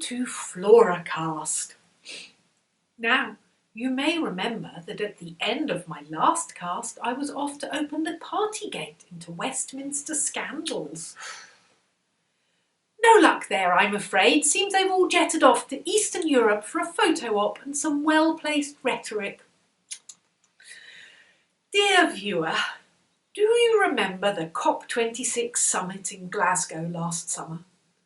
to Floracast. Now, you may remember that at the end of my last cast, I was off to open the party gate into Westminster scandals. No luck there, I'm afraid. Seems they've all jetted off to Eastern Europe for a photo op and some well-placed rhetoric. Dear viewer, do you remember the COP26 summit in Glasgow last summer,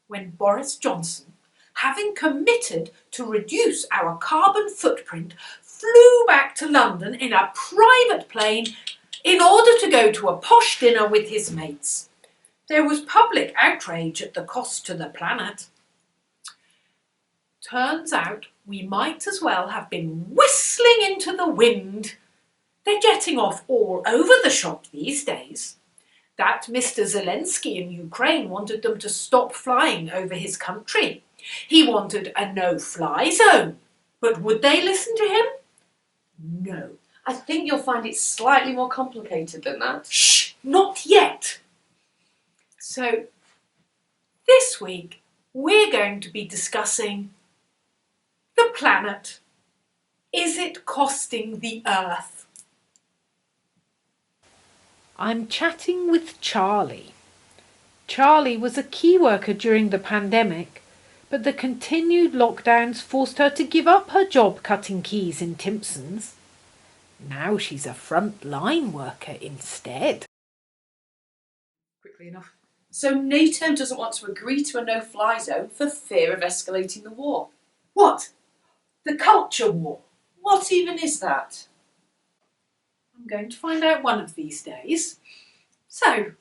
when Boris Johnson, having committed to reduce our carbon footprint, flew back to London in a private plane in order to go to a posh dinner with his mates? There was public outrage at the cost to the planet. Turns out we might as well have been whistling into the wind. They're jetting off all over the shop these days. That Mr. Zelensky in Ukraine wanted them to stop flying over his country. He wanted a no-fly zone. But would they listen to him? No. I think you'll find it slightly more complicated than that. Shh! Not yet! So, this week we're going to be discussing the planet. Is it costing the Earth? I'm chatting with Charlie. Charlie was a key worker during the pandemic, but the continued lockdowns forced her to give up her job cutting keys in Timpson's. Now she's a front-line worker instead. Quickly enough. So NATO doesn't want to agree to a no-fly zone for fear of escalating the war. What? The culture war? What even is that? I'm going to find out one of these days. So,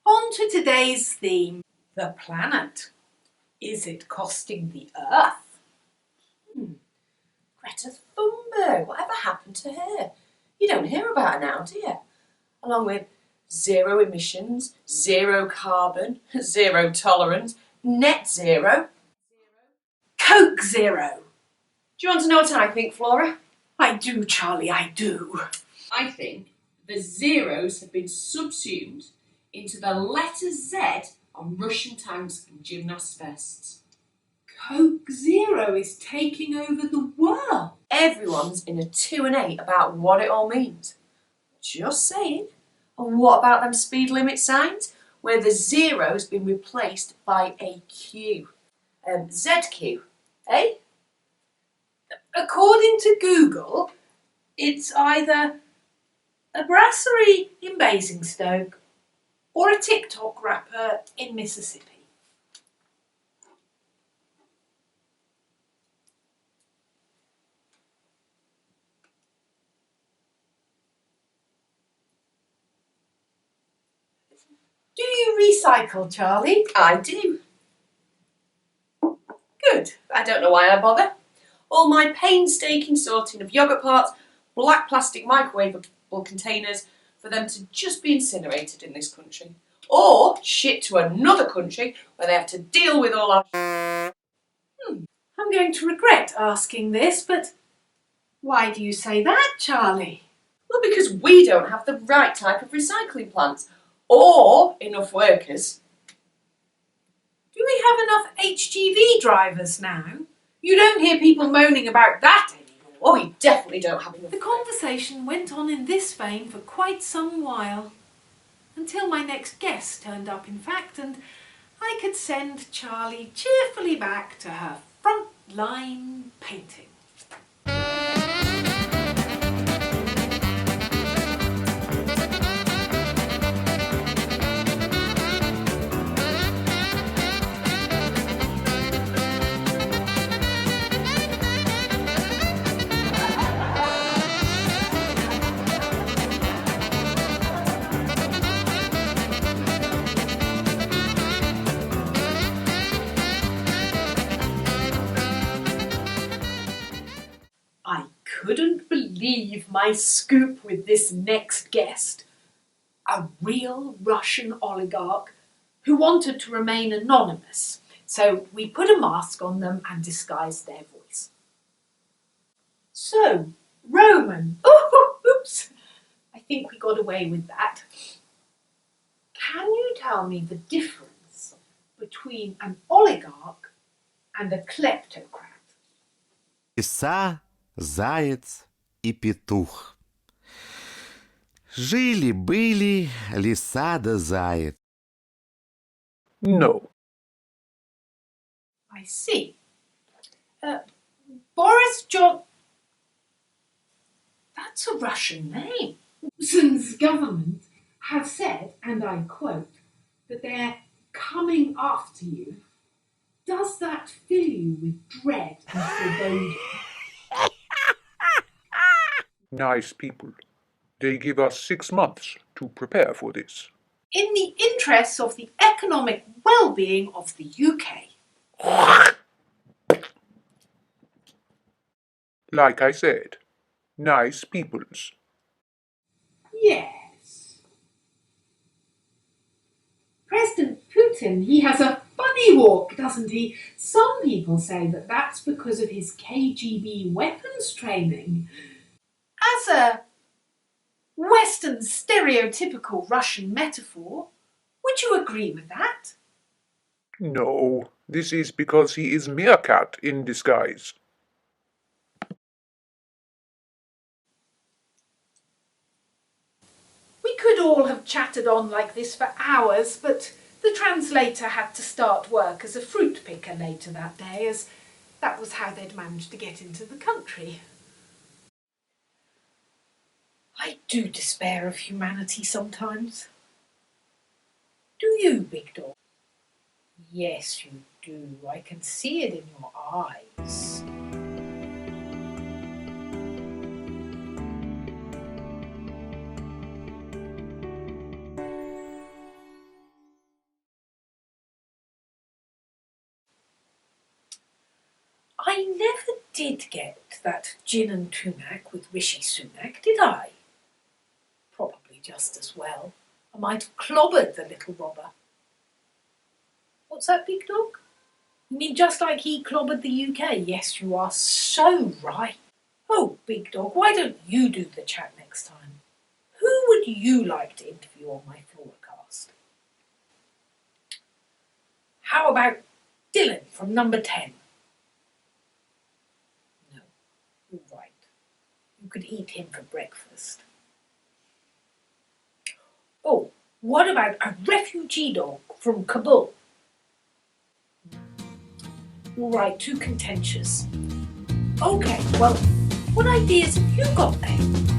on to today's theme, the planet. Is it costing the Earth? Greta Thunberg, whatever happened to her? You don't hear about her now, do you? Along with zero emissions, zero carbon, zero tolerance, net zero. Coke Zero. Do you want to know what I think, Flora? I do, Charlie, I do. I think the zeros have been subsumed into the letter Z on Russian tanks and gymnast vests. Coke Zero is taking over the world. Everyone's in a 2 and 8 about what it all means. Just saying. And what about them speed limit signs where the zero's been replaced by a Q? ZQ, eh? According to Google, it's either a brasserie in Basingstoke or a TikTok rapper in Mississippi. Do you recycle, Charlie? I do. Good. I don't know why I bother. All my painstaking sorting of yoghurt parts, black plastic microwavable containers for them to just be incinerated in this country. Or shipped to another country where they have to deal with all our I'm going to regret asking this, but why do you say that, Charlie? Well, because we don't have the right type of recycling plants or enough workers. Do we have enough HGV drivers now? You don't hear people moaning about that anymore. Well, we definitely don't have enough. The conversation went on in this vein for quite some while, until my next guest turned up, in fact, and I could send Charlie cheerfully back to her front-line painting. Couldn't believe my scoop with this next guest. A real Russian oligarch who wanted to remain anonymous, so we put a mask on them and disguised their voice. So, Roman, oops, I think we got away with that. Can you tell me the difference between an oligarch and a kleptocrat. Лиса, заяц и петух. Жили-были лиса да заяц. No. I see. Boris John... That's a Russian name. Johnson's government have said, and I quote, that they're coming after you. Does that fill you with dread and foreboding? Nice people. They give us 6 months to prepare for this. In the interests of the economic well-being of the UK. Like I said, nice peoples. Yes. President Putin, he has a funny walk, doesn't he? Some people say that that's because of his KGB weapons training. As a Western stereotypical Russian metaphor, would you agree with that? No, this is because he is meerkat in disguise. We could all have chatted on like this for hours, but the translator had to start work as a fruit picker later that day, as that was how they'd managed to get into the country. I do despair of humanity sometimes. Do you, Big Dog? Yes, you do. I can see it in your eyes. I never did get that gin and tumac with Rishi Sunak, did I? Probably just as well. I might have clobbered the little robber. What's that, Big Dog? You mean just like he clobbered the UK? Yes, you are so right. Oh, Big Dog, why don't you do the chat next time? Who would you like to interview on my Floracast? How about Dylan from number 10? No, you're right. You could eat him for breakfast. Oh, what about a refugee dog from Kabul? All right, too contentious. Okay, well, what ideas have you got then?